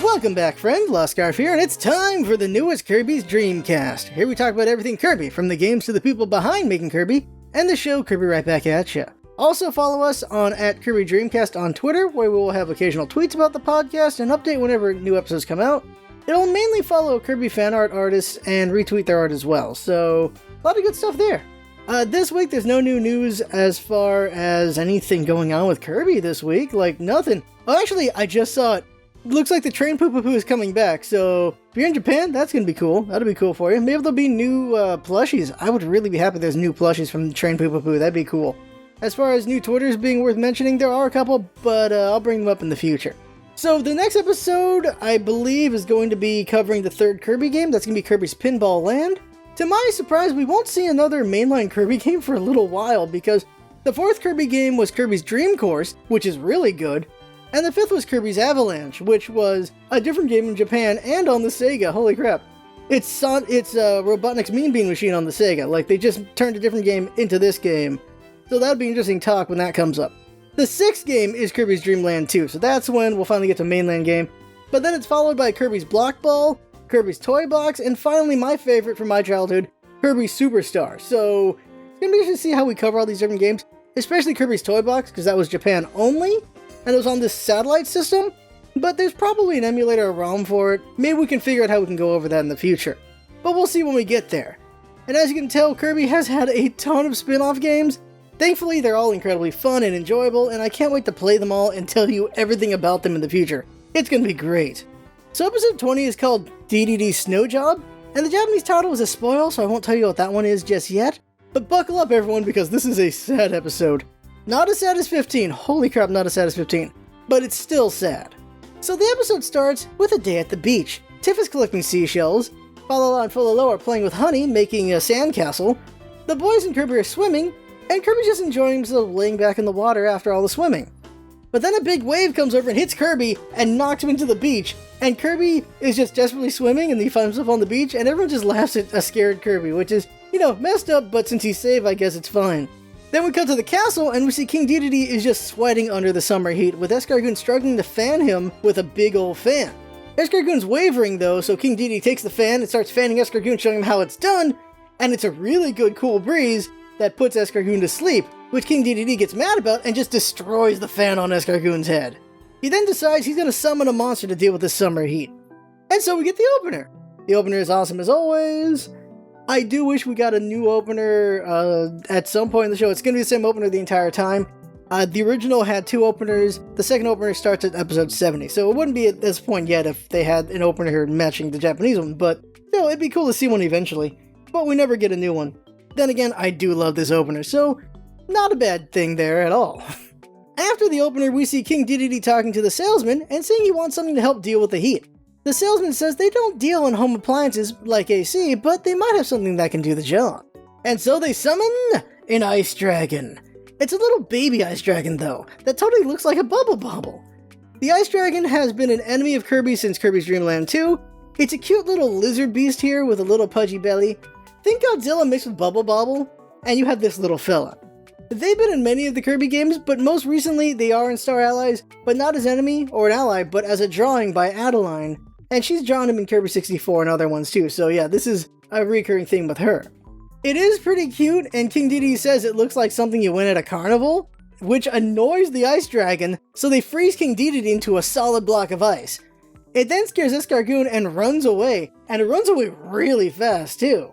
Welcome back, friend. Lost Scarf here, and it's time for the newest Kirby's Dreamcast. Here we talk about everything Kirby, from the games to the people behind making Kirby, and the show Kirby Right Back at ya. Also follow us on @KirbyDreamcast on Twitter, where we will have occasional tweets about the podcast and update whenever new episodes come out. It'll mainly follow Kirby fan art artists and retweet their art as well, so a lot of good stuff there. This week there's no new news as far as anything going on with Kirby this week, like nothing. Oh, actually, I just saw it. Looks like the Train Poo-Poo-Poo is coming back, so if you're in Japan, that's gonna be cool. That'll be cool for you. Maybe there'll be new plushies. I would really be happy if there's new plushies from Train Poo-Poo-Poo. That'd be cool. As far as new Twitters being worth mentioning, there are a couple, but I'll bring them up in the future. So the next episode, I believe, is going to be covering the third Kirby game. That's going to be Kirby's Pinball Land. To my surprise, we won't see another mainline Kirby game for a little while, because the fourth Kirby game was Kirby's Dream Course, which is really good, and the fifth was Kirby's Avalanche, which was a different game in Japan and on the Sega. Holy crap. It's Robotnik's Mean Bean Machine on the Sega. Like, they just turned a different game into this game. So that'll be interesting talk when that comes up. The sixth game is Kirby's Dream Land 2, so that's when we'll finally get to mainland game. But then it's followed by Kirby's Block Ball, Kirby's Toy Box, and finally my favorite from my childhood, Kirby's Superstar. So it's going to be interesting to see how we cover all these different games, especially Kirby's Toy Box, because that was Japan only, and it was on this satellite system, but there's probably an emulator or ROM for it. Maybe we can figure out how we can go over that in the future. But we'll see when we get there. And as you can tell, Kirby has had a ton of spin-off games. Thankfully, they're all incredibly fun and enjoyable, and I can't wait to play them all and tell you everything about them in the future. It's gonna be great. So episode 20 is called Dedede Snow Job, and the Japanese title is a spoil, so I won't tell you what that one is just yet. But buckle up, everyone, because this is a sad episode. Not as sad as 15, holy crap, not as sad as 15, but it's still sad. So the episode starts with a day at the beach. Tiff is collecting seashells, Falala and Fololo are playing with Honey, making a sandcastle, the boys and Kirby are swimming, and Kirby's just enjoying himself laying back in the water after all the swimming. But then a big wave comes over and hits Kirby and knocks him into the beach, and Kirby is just desperately swimming and he finds himself on the beach, and everyone just laughs at a scared Kirby, which is, messed up, but since he's safe, I guess it's fine. Then we cut to the castle, and we see King Dedede is just sweating under the summer heat, with Escargoon struggling to fan him with a big old fan. Escargoon's wavering though, so King Dedede takes the fan and starts fanning Escargoon, showing him how it's done, and it's a really good cool breeze that puts Escargoon to sleep, which King Dedede gets mad about and just destroys the fan on Escargoon's head. He then decides he's going to summon a monster to deal with the summer heat. And so we get the opener. The opener is awesome as always. I do wish we got a new opener at some point in the show. It's going to be the same opener the entire time. The original had 2 openers. The second opener starts at episode 70, so it wouldn't be at this point yet if they had an opener here matching the Japanese one, but it'd be cool to see one eventually. But we never get a new one. Then again, I do love this opener, so not a bad thing there at all. After the opener, we see King Dedede talking to the salesman and saying he wants something to help deal with the heat. The salesman says they don't deal in home appliances like AC, but they might have something that can do the job. And so they summon an ice dragon. It's a little baby ice dragon though, that totally looks like a Bubble Bobble. The ice dragon has been an enemy of Kirby since Kirby's Dream Land 2. It's a cute little lizard beast here with a little pudgy belly. Think Godzilla mixed with Bubble Bobble, and you have this little fella. They've been in many of the Kirby games, but most recently they are in Star Allies, but not as enemy or an ally, but as a drawing by Adeline. And she's drawn him in Kirby 64 and other ones too, so yeah, this is a recurring thing with her. It is pretty cute, and King Dedede says it looks like something you win at a carnival, which annoys the ice dragon, so they freeze King Dedede into a solid block of ice. It then scares Escargoon and runs away, and it runs away really fast too.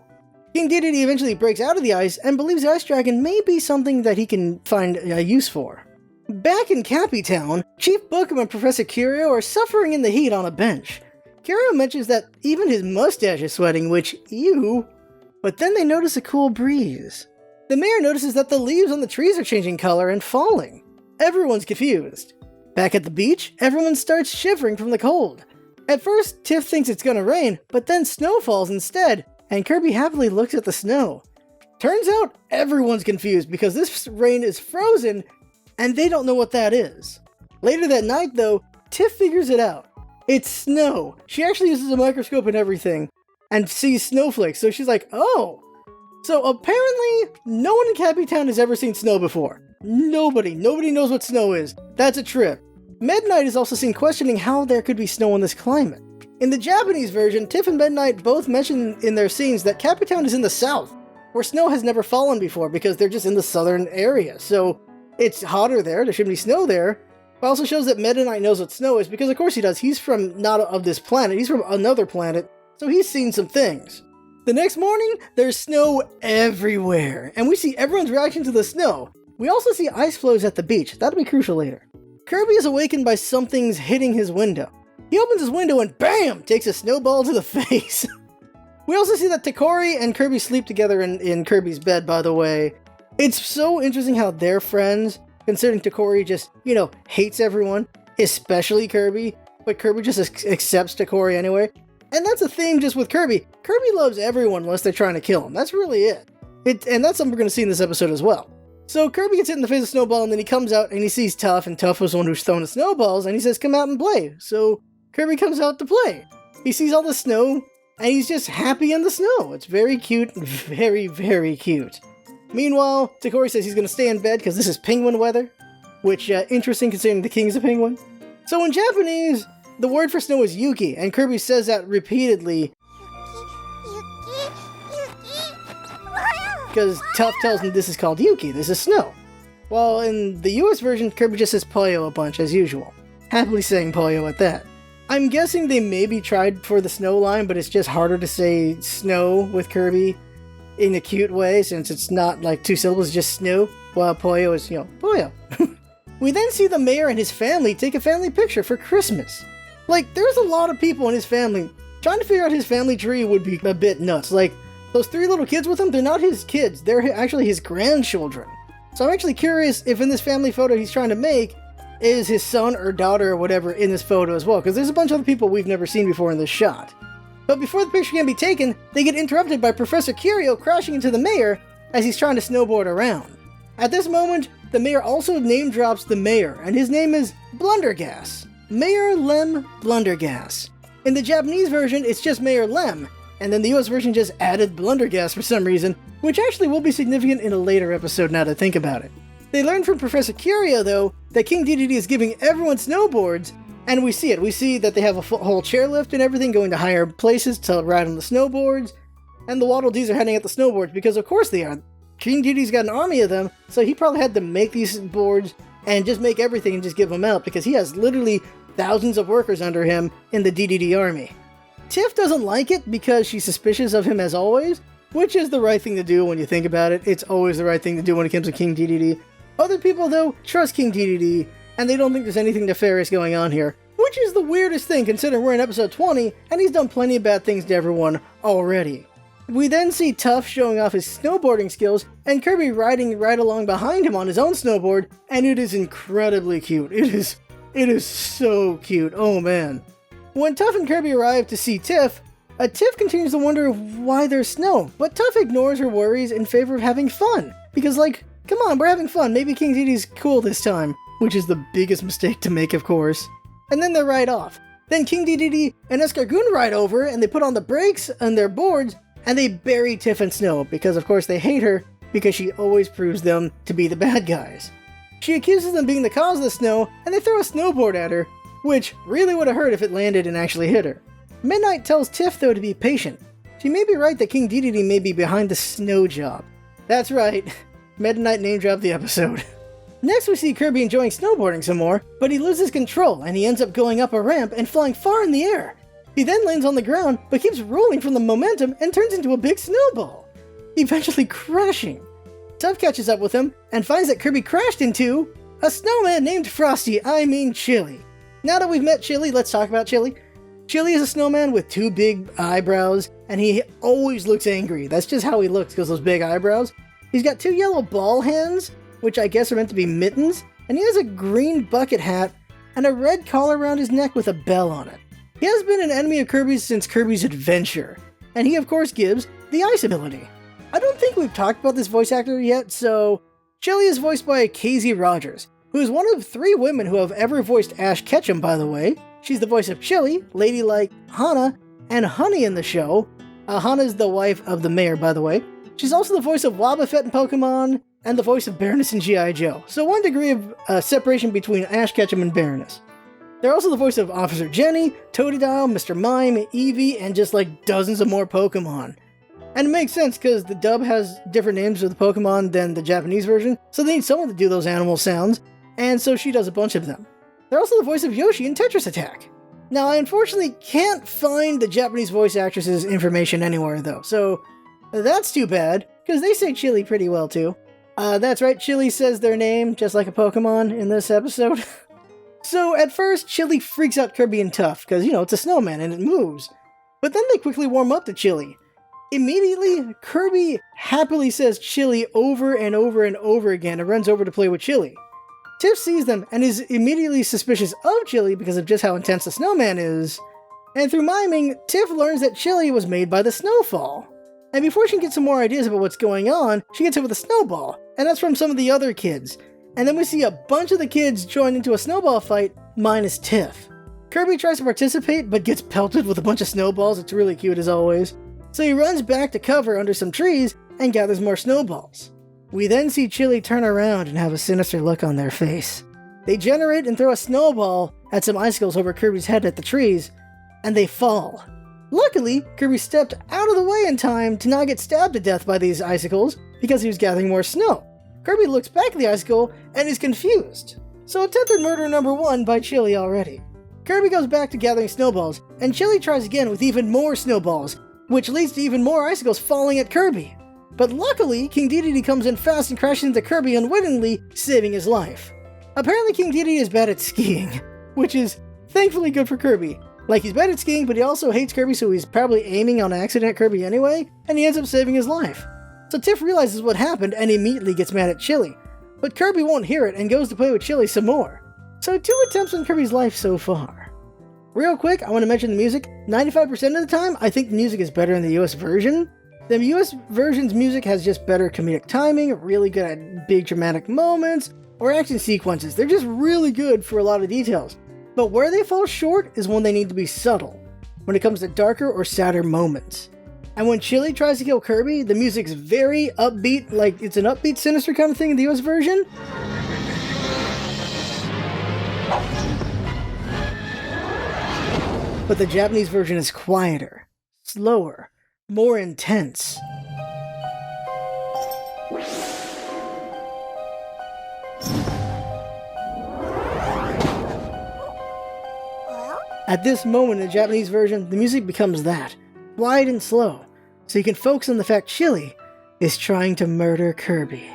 King Dedede eventually breaks out of the ice and believes the ice dragon may be something that he can find a use for. Back in Cappy Town, Chief Bookham and Professor Curio are suffering in the heat on a bench. Curio mentions that even his mustache is sweating, which, ew. But then they notice a cool breeze. The mayor notices that the leaves on the trees are changing color and falling. Everyone's confused. Back at the beach, everyone starts shivering from the cold. At first, Tiff thinks it's gonna rain, but then snow falls instead, and Kirby happily looks at the snow. Turns out everyone's confused because this rain is frozen, and they don't know what that is. Later that night, though, Tiff figures it out. It's snow. She actually uses a microscope and everything, and sees snowflakes, so she's like, oh. So apparently, no one in Cappy Town has ever seen snow before. Nobody knows what snow is. That's a trip. Midnight is also seen questioning how there could be snow in this climate. In the Japanese version, Tiff and Midnight both mention in their scenes that Cappy Town is in the south, where snow has never fallen before because they're just in the southern area. So it's hotter there, there shouldn't be snow there. It also shows that Midnight knows what snow is, because of course he does. He's from not of this planet, he's from another planet, so he's seen some things. The next morning, there's snow everywhere, and we see everyone's reaction to the snow. We also see ice floes at the beach. That'll be crucial later. Kirby is awakened by something's hitting his window. He opens his window and BAM! Takes a snowball to the face. We also see that Takori and Kirby sleep together in Kirby's bed, by the way. It's so interesting how they're friends, considering Takori just, hates everyone, especially Kirby, but Kirby just accepts Takori anyway. And that's a theme just with Kirby. Kirby loves everyone unless they're trying to kill him. That's really it. And that's something we're going to see in this episode as well. So Kirby gets hit in the face of Snowball, and then he comes out and he sees Tuff, and Tuff was the one who's throwing the snowballs, and he says, come out and play. So Kirby comes out to play. He sees all the snow, and he's just happy in the snow. It's very cute, very, very cute. Meanwhile, Takori says he's going to stay in bed because this is penguin weather, which, interesting considering the king's a penguin. So in Japanese, the word for snow is yuki, and Kirby says that repeatedly because Tuff tells him this is called yuki, this is snow. While in the US version, Kirby just says poyo a bunch as usual. Happily saying poyo at that. I'm guessing they maybe tried for the snow line, but it's just harder to say snow with Kirby in a cute way, since it's not like two syllables, just snow, while poyo is, poyo. We then see the mayor and his family take a family picture for Christmas. Like, there's a lot of people in his family. Trying to figure out his family tree would be a bit nuts. Like, those 3 little kids with him, they're not his kids, they're actually his grandchildren. So I'm actually curious if in this family photo he's trying to make is his son or daughter or whatever in this photo as well, because there's a bunch of other people we've never seen before in this shot. But before the picture can be taken, they get interrupted by Professor Curio crashing into the mayor as he's trying to snowboard around. At this moment, the mayor also name drops the mayor, and his name is Blundergas. Mayor Lem Blundergas. In the Japanese version, it's just Mayor Lem, and then the US version just added Blundergas for some reason, which actually will be significant in a later episode now that I think about it. They learned from Professor Curio, though, that King Dedede is giving everyone snowboards, and we see it. We see that they have a whole chairlift and everything, going to higher places to ride on the snowboards, and the Waddle Dees are heading at the snowboards, because of course they are. King Dedede's got an army of them, so he probably had to make these boards and just make everything and just give them out, because he has literally thousands of workers under him in the Dedede army. Tiff doesn't like it because she's suspicious of him as always, which is the right thing to do when you think about it. It's always the right thing to do when it comes to King Dedede. Other people, though, trust King Dedede, and they don't think there's anything nefarious going on here, which is the weirdest thing considering we're in episode 20, and he's done plenty of bad things to everyone already. We then see Tuff showing off his snowboarding skills, and Kirby riding right along behind him on his own snowboard, and it is incredibly cute. It is so cute, oh man. When Tuff and Kirby arrive to see Tiff, Tiff continues to wonder why there's snow, but Tuff ignores her worries in favor of having fun, because come on, we're having fun, maybe King Dedede's cool this time, which is the biggest mistake to make, of course. And then they ride off. Then King Dedede and Escargoon ride over, and they put on the brakes on their boards, and they bury Tiff in snow, because of course they hate her, because she always proves them to be the bad guys. She accuses them of being the cause of the snow, and they throw a snowboard at her, which really would have hurt if it landed and actually hit her. Midnight tells Tiff, though, to be patient. She may be right that King Dedede may be behind the snow job. That's right, Midnight name dropped the episode. Next we see Kirby enjoying snowboarding some more, but he loses control and he ends up going up a ramp and flying far in the air. He then lands on the ground, but keeps rolling from the momentum and turns into a big snowball, eventually crashing. Tuff catches up with him and finds that Kirby crashed into a snowman named Chile. Now that we've met Chile, let's talk about Chile. Chile is a snowman with 2 big eyebrows, and he always looks angry. That's just how he looks, because those big eyebrows. He's got 2 yellow ball hands, which I guess are meant to be mittens, and he has a green bucket hat and a red collar around his neck with a bell on it. He has been an enemy of Kirby's since Kirby's Adventure, and he of course gives the ice ability. I don't think we've talked about this voice actor yet, so Chile is voiced by Casey Rogers, who is one of 3 women who have ever voiced Ash Ketchum, by the way. She's the voice of Chile, Ladylike, Hana, and Honey in the show. Hana's the wife of the mayor, by the way. She's also the voice of Wobbuffet in Pokemon, and the voice of Baroness in G.I. Joe. So 1 degree of separation between Ash Ketchum and Baroness. They're also the voice of Officer Jenny, Totodile, Mr. Mime, Eevee, and just like dozens of more Pokemon. And it makes sense because the dub has different names for the Pokemon than the Japanese version, so they need someone to do those animal sounds, and so she does a bunch of them. They're also the voice of Yoshi in Tetris Attack. Now, I unfortunately can't find the Japanese voice actress's information anywhere though, so that's too bad, because they say Chile pretty well too. That's right, Chile says their name, just like a Pokemon in this episode. So at first, Chile freaks out Kirby and Tough, because, it's a snowman and it moves. But then they quickly warm up to Chile. Immediately, Kirby happily says Chile over and over and over again and runs over to play with Chile. Tiff sees them and is immediately suspicious of Chile because of just how intense the snowman is. And through miming, Tiff learns that Chile was made by the snowfall. And before she can get some more ideas about what's going on, she gets hit with a snowball, and that's from some of the other kids. And then we see a bunch of the kids join into a snowball fight, minus Tiff. Kirby tries to participate, but gets pelted with a bunch of snowballs. It's really cute as always. So he runs back to cover under some trees and gathers more snowballs. We then see Chile turn around and have a sinister look on their face. They generate and throw a snowball at some icicles over Kirby's head at the trees, and they fall. Luckily, Kirby stepped out of the way in time to not get stabbed to death by these icicles because he was gathering more snow. Kirby looks back at the icicle and is confused. So attempted murder number 1 by Chile already. Kirby goes back to gathering snowballs, and Chile tries again with even more snowballs, which leads to even more icicles falling at Kirby. But luckily, King Dedede comes in fast and crashes into Kirby unwittingly, saving his life. Apparently King Dedede is bad at skiing, which is thankfully good for Kirby. Like, he's bad at skiing, but he also hates Kirby, so he's probably aiming on accident at Kirby anyway, and he ends up saving his life. So Tiff realizes what happened and immediately gets mad at Chile. But Kirby won't hear it and goes to play with Chile some more. So 2 attempts on Kirby's life so far. Real quick, I want to mention the music. 95% of the time, I think the music is better in the US version. The US version's music has just better comedic timing, really good at big dramatic moments, or action sequences. They're just really good for a lot of details. But where they fall short is when they need to be subtle, when it comes to darker or sadder moments. And when Chile tries to kill Kirby, the music's very upbeat, like it's an upbeat sinister kind of thing in the US version. But the Japanese version is quieter, slower, more intense. At this moment in the Japanese version, the music becomes that, wide and slow, so you can focus on the fact Chile is trying to murder Kirby.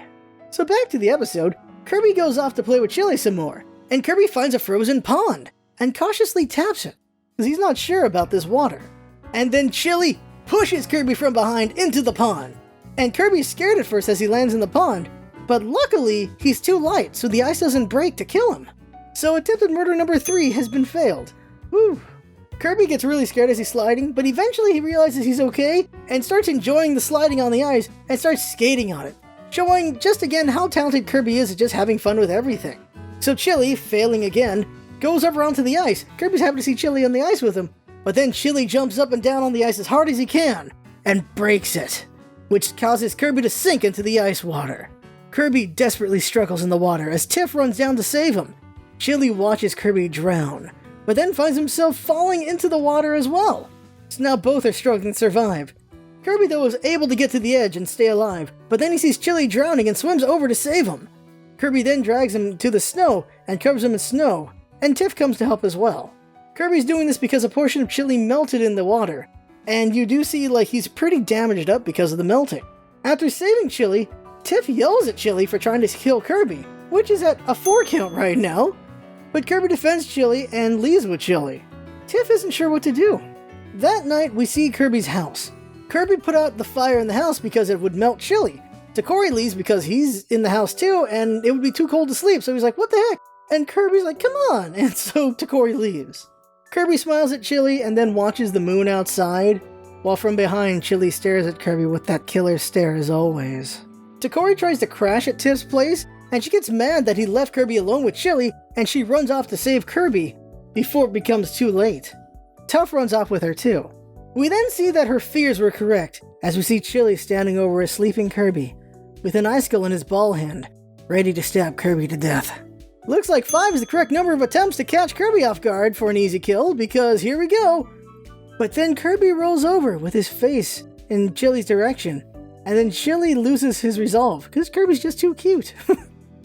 So back to the episode, Kirby goes off to play with Chile some more, and Kirby finds a frozen pond, and cautiously taps it, because he's not sure about this water. And then Chile pushes Kirby from behind into the pond, and Kirby's scared at first as he lands in the pond, but luckily he's too light, so the ice doesn't break to kill him. So attempted murder number 3 has been failed. Whew. Kirby gets really scared as he's sliding, but eventually he realizes he's okay and starts enjoying the sliding on the ice and starts skating on it, showing just again how talented Kirby is at just having fun with everything. So Chile, failing again, goes over onto the ice. Kirby's happy to see Chile on the ice with him, but then Chile jumps up and down on the ice as hard as he can and breaks it, which causes Kirby to sink into the ice water. Kirby desperately struggles in the water as Tiff runs down to save him. Chile watches Kirby drown, but then finds himself falling into the water as well. So now both are struggling to survive. Kirby though is able to get to the edge and stay alive, but then he sees Chile drowning and swims over to save him. Kirby then drags him to the snow and covers him in snow, and Tiff comes to help as well. Kirby's doing this because a portion of Chile melted in the water, and you do see like he's pretty damaged up because of the melting. After saving Chile, Tiff yells at Chile for trying to kill Kirby, which is at a 4 count right now. But Kirby defends Chile and leaves with Chile. Tiff isn't sure what to do. That night, we see Kirby's house. Kirby put out the fire in the house because it would melt Chile. Takori leaves because he's in the house too, and it would be too cold to sleep, so he's like, what the heck? And Kirby's like, come on! And so Takori leaves. Kirby smiles at Chile and then watches the moon outside, while from behind, Chile stares at Kirby with that killer stare as always. Takori tries to crash at Tiff's place, and she gets mad that he left Kirby alone with Chile, and she runs off to save Kirby before it becomes too late. Tough runs off with her too. We then see that her fears were correct, as we see Chile standing over a sleeping Kirby, with an icicle in his ball hand, ready to stab Kirby to death. Looks like 5 is the correct number of attempts to catch Kirby off guard for an easy kill, because here we go. But then Kirby rolls over with his face in Chile's direction, and then Chile loses his resolve, because Kirby's just too cute.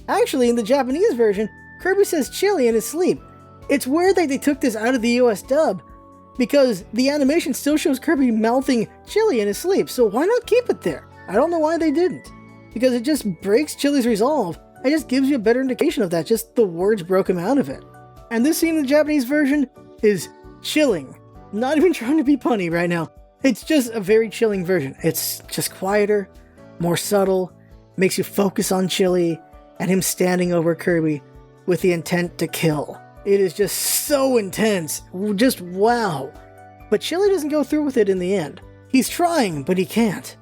Actually, in the Japanese version, Kirby says Chile in his sleep. It's weird that they took this out of the US dub, because the animation still shows Kirby mouthing Chile in his sleep, so why not keep it there? I don't know why they didn't. Because it just breaks Chile's resolve. It just gives you a better indication of that, just the words broke him out of it. And this scene in the Japanese version is chilling. Not even trying to be punny right now. It's just a very chilling version. It's just quieter, more subtle, makes you focus on Chile and him standing over Kirby with the intent to kill. It is just so intense. Just wow. But Chile doesn't go through with it in the end. He's trying, but he can't.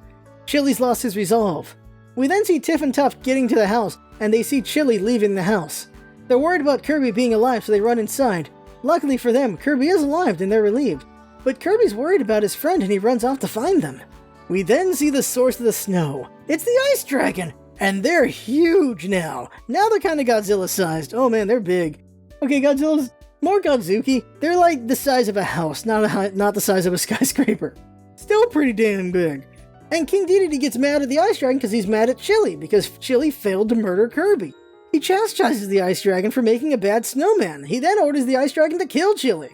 Chile's lost his resolve. We then see Tiff and Tuff getting to the house, and they see Chile leaving the house. They're worried about Kirby being alive, so they run inside. Luckily for them, Kirby is alive and they're relieved. But Kirby's worried about his friend and he runs off to find them. We then see the source of the snow. It's the Ice Dragon! And they're huge now. Now they're kind of Godzilla-sized. Oh man, they're big. Okay, Godzilla's more Godzuki. They're like the size of a house, not the size of a skyscraper. Still pretty damn big. And King Dedede gets mad at the Ice Dragon because he's mad at Chile, because Chile failed to murder Kirby. He chastises the Ice Dragon for making a bad snowman. He then orders the Ice Dragon to kill Chile.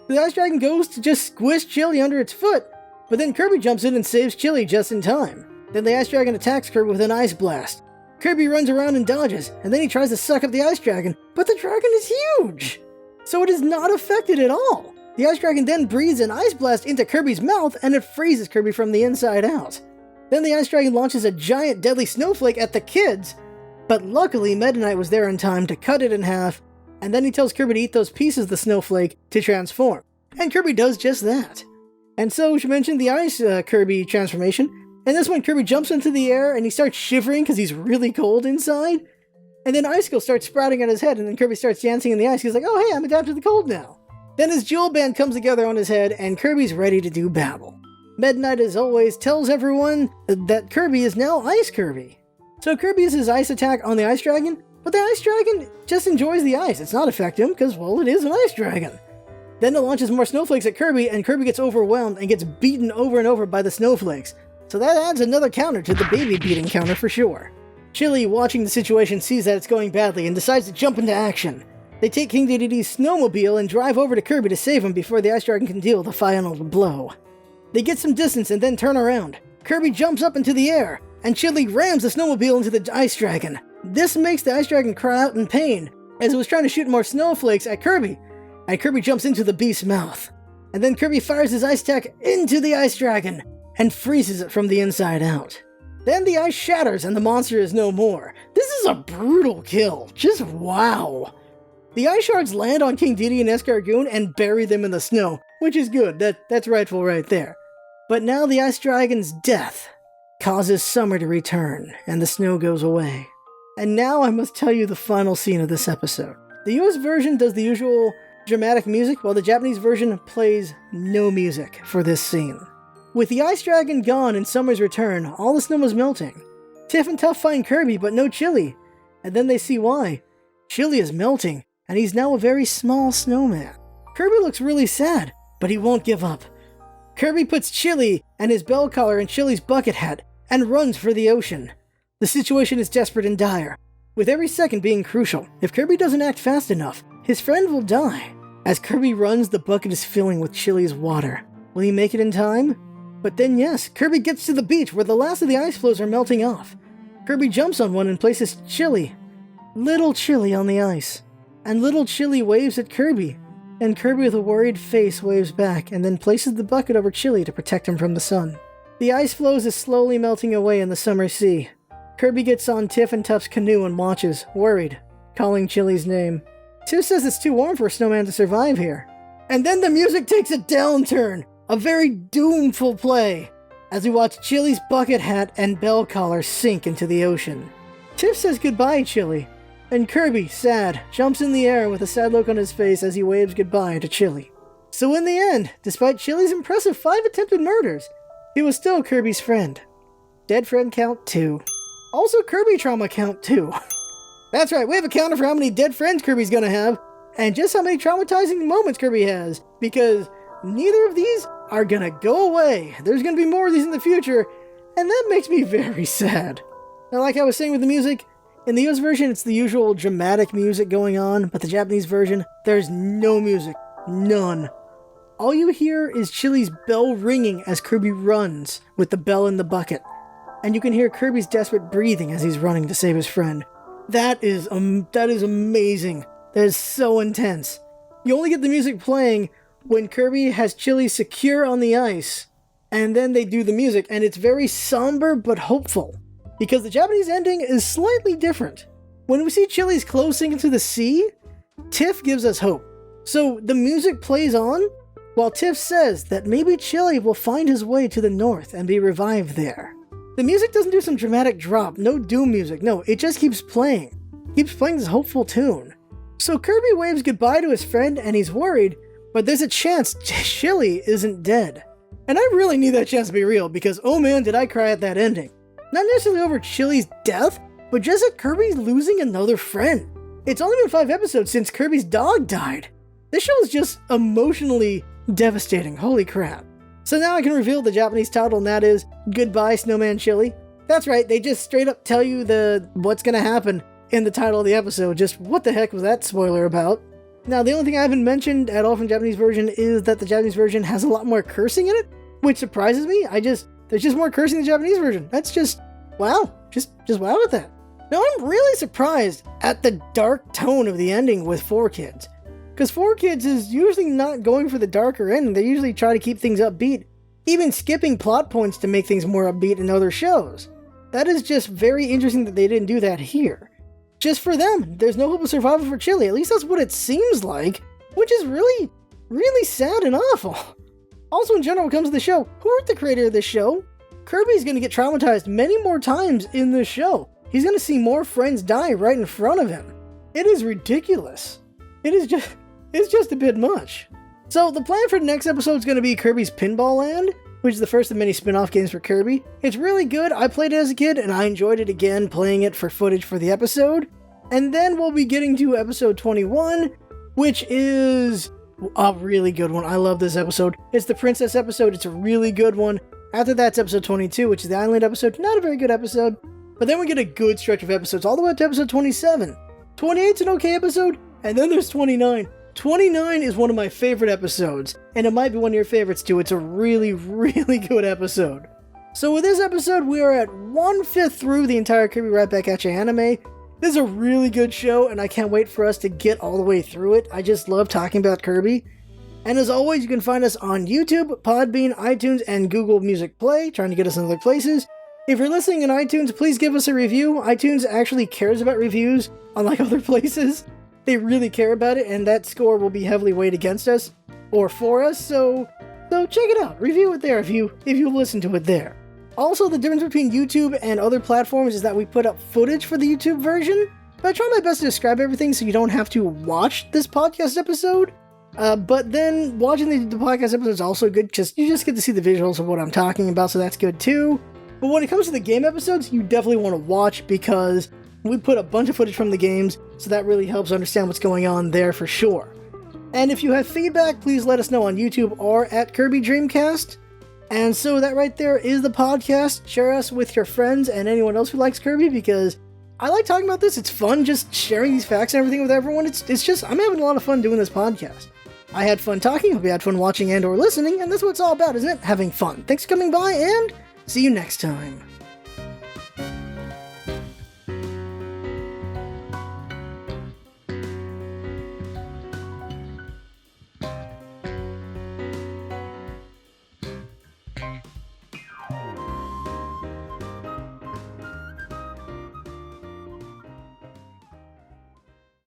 The Ice Dragon goes to just squish Chile under its foot, but then Kirby jumps in and saves Chile just in time. Then the Ice Dragon attacks Kirby with an Ice Blast. Kirby runs around and dodges, and then he tries to suck up the Ice Dragon, but the dragon is huge! So it is not affected at all. The Ice Dragon then breathes an Ice Blast into Kirby's mouth, and it freezes Kirby from the inside out. Then the Ice Dragon launches a giant deadly snowflake at the kids, but luckily Meta Knight was there in time to cut it in half, and then he tells Kirby to eat those pieces of the snowflake to transform. And Kirby does just that. And so, we should mention the Ice Kirby transformation. And this one, Kirby jumps into the air and he starts shivering because he's really cold inside. And then icicles start sprouting on his head, and then Kirby starts dancing in the ice. He's like, oh hey, I'm adapted to the cold now. Then his jewel band comes together on his head, and Kirby's ready to do battle. Meta Knight, as always, tells everyone that Kirby is now Ice Kirby. So Kirby uses his ice attack on the Ice Dragon, but the Ice Dragon just enjoys the ice. It's not affecting him because, well, it is an Ice Dragon. Then it launches more snowflakes at Kirby, and Kirby gets overwhelmed and gets beaten over and over by the snowflakes. So that adds another counter to the baby beating counter for sure. Chile, watching the situation, sees that it's going badly and decides to jump into action. They take King Dedede's snowmobile and drive over to Kirby to save him before the Ice Dragon can deal the final blow. They get some distance and then turn around. Kirby jumps up into the air, and Chile rams the snowmobile into the Ice Dragon. This makes the Ice Dragon cry out in pain, as it was trying to shoot more snowflakes at Kirby, and Kirby jumps into the beast's mouth. And then Kirby fires his ice attack into the Ice Dragon, and freezes it from the inside out. Then the ice shatters and the monster is no more. This is a brutal kill, just wow. The ice shards land on King Dedede and Escargoon and bury them in the snow, which is good, that's rightful right there. But now the Ice Dragon's death causes summer to return, and the snow goes away. And now I must tell you the final scene of this episode. The US version does the usual dramatic music, while the Japanese version plays no music for this scene. With the Ice Dragon gone and summer's return, all the snow is melting. Tiff and Tuff find Kirby, but no Chile. And then they see why. Chile is melting, and he's now a very small snowman. Kirby looks really sad, but he won't give up. Kirby puts Chile and his bell collar in Chile's bucket hat and runs for the ocean. The situation is desperate and dire, with every second being crucial. If Kirby doesn't act fast enough, his friend will die. As Kirby runs, the bucket is filling with Chile's water. Will he make it in time? But then yes, Kirby gets to the beach where the last of the ice floes are melting off. Kirby jumps on one and places Chile, little Chile, on the ice. And little Chile waves at Kirby. And Kirby with a worried face waves back and then places the bucket over Chile to protect him from the sun. The ice floes is slowly melting away in the summer sea. Kirby gets on Tiff and Tuff's canoe and watches, worried, calling Chile's name. Tiff says it's too warm for a snowman to survive here. And then the music takes a downturn. A very doomful play, as we watch Chile's bucket hat and bell collar sink into the ocean. Tiff says goodbye, Chile, and Kirby, sad, jumps in the air with a sad look on his face as he waves goodbye to Chile. So in the end, despite Chile's impressive 5 attempted murders, he was still Kirby's friend. Dead friend count 2. Also Kirby trauma count 2. That's right, we have a counter for how many dead friends Kirby's gonna have, and just how many traumatizing moments Kirby has, because neither of these are gonna go away. There's gonna be more of these in the future, and that makes me very sad. Now, like I was saying with the music, in the US version, it's the usual dramatic music going on, but the Japanese version, there's no music. None. All you hear is Chile's bell ringing as Kirby runs with the bell in the bucket, and you can hear Kirby's desperate breathing as he's running to save his friend. That is amazing. That is so intense. You only get the music playing when Kirby has Chile secure on the ice, and then they do the music, and it's very somber but hopeful, because the Japanese ending is slightly different. When we see Chile's clothes sink into the sea, Tiff gives us hope. So the music plays on, while Tiff says that maybe Chile will find his way to the north and be revived there. The music doesn't do some dramatic drop, no doom music, no, it just keeps playing. Keeps playing this hopeful tune. So Kirby waves goodbye to his friend and he's worried, but there's a chance Chile isn't dead. And I really need that chance to be real, because oh man did I cry at that ending. Not necessarily over Chile's death, but just at Kirby losing another friend. It's only been 5 episodes since Kirby's dog died. This show is just emotionally devastating, holy crap. So now I can reveal the Japanese title, and that is Goodbye Snowman Chile. That's right, they just straight up tell you what's gonna happen in the title of the episode. Just what the heck was that spoiler about? Now the only thing I haven't mentioned at all from the Japanese version is that the Japanese version has a lot more cursing in it, which surprises me. There's just more cursing in the Japanese version. That's just, wow, just wow with that. Now I'm really surprised at the dark tone of the ending with 4Kids. Because 4Kids is usually not going for the darker ending. They usually try to keep things upbeat, even skipping plot points to make things more upbeat in other shows. That is just very interesting that they didn't do that here. Just for them, there's no hope of survival for Chile. At least that's what it seems like, which is really, really sad and awful. Also, in general, when it comes to the show, who wrote the creator of this show? Kirby's going to get traumatized many more times in this show. He's going to see more friends die right in front of him. It is ridiculous. It's just a bit much. So the plan for the next episode is going to be Kirby's Pinball Land, which is the first of many spin-off games for Kirby. It's really good. I played it as a kid and I enjoyed it again playing it for footage for the episode. And then we'll be getting to episode 21, which is a really good one. I love this episode. It's the princess episode. It's a really good one. After that's episode 22, which is the island episode. Not a very good episode. But then we get a good stretch of episodes all the way up to episode 27. 28's an okay episode. And then there's 29. 29 is one of my favorite episodes, and it might be one of your favorites too. It's a really, really good episode. So with this episode, we are at 1/5 through the entire Kirby Right Back at You anime. This is a really good show, and I can't wait for us to get all the way through it. I just love talking about Kirby. And as always, you can find us on YouTube, Podbean, iTunes, and Google Music Play, trying to get us in other places. If you're listening in iTunes, please give us a review. iTunes actually cares about reviews, unlike other places. They really care about it, and that score will be heavily weighed against us, or for us, so check it out. Review it there if you listen to it there. Also, the difference between YouTube and other platforms is that we put up footage for the YouTube version, but I try my best to describe everything so you don't have to watch this podcast episode. But then watching the podcast episode is also good, because you just get to see the visuals of what I'm talking about, so that's good too. But when it comes to the game episodes, you definitely want to watch, because we put a bunch of footage from the games, so that really helps understand what's going on there for sure. And if you have feedback, please let us know on YouTube or at Kirby Dreamcast. And so that right there is the podcast. Share us with your friends and anyone else who likes Kirby, because I like talking about this. It's fun just sharing these facts and everything with everyone. It's just, I'm having a lot of fun doing this podcast. I had fun talking, hope you had fun watching and or listening, and that's what it's all about, isn't it? Having fun. Thanks for coming by, and see you next time.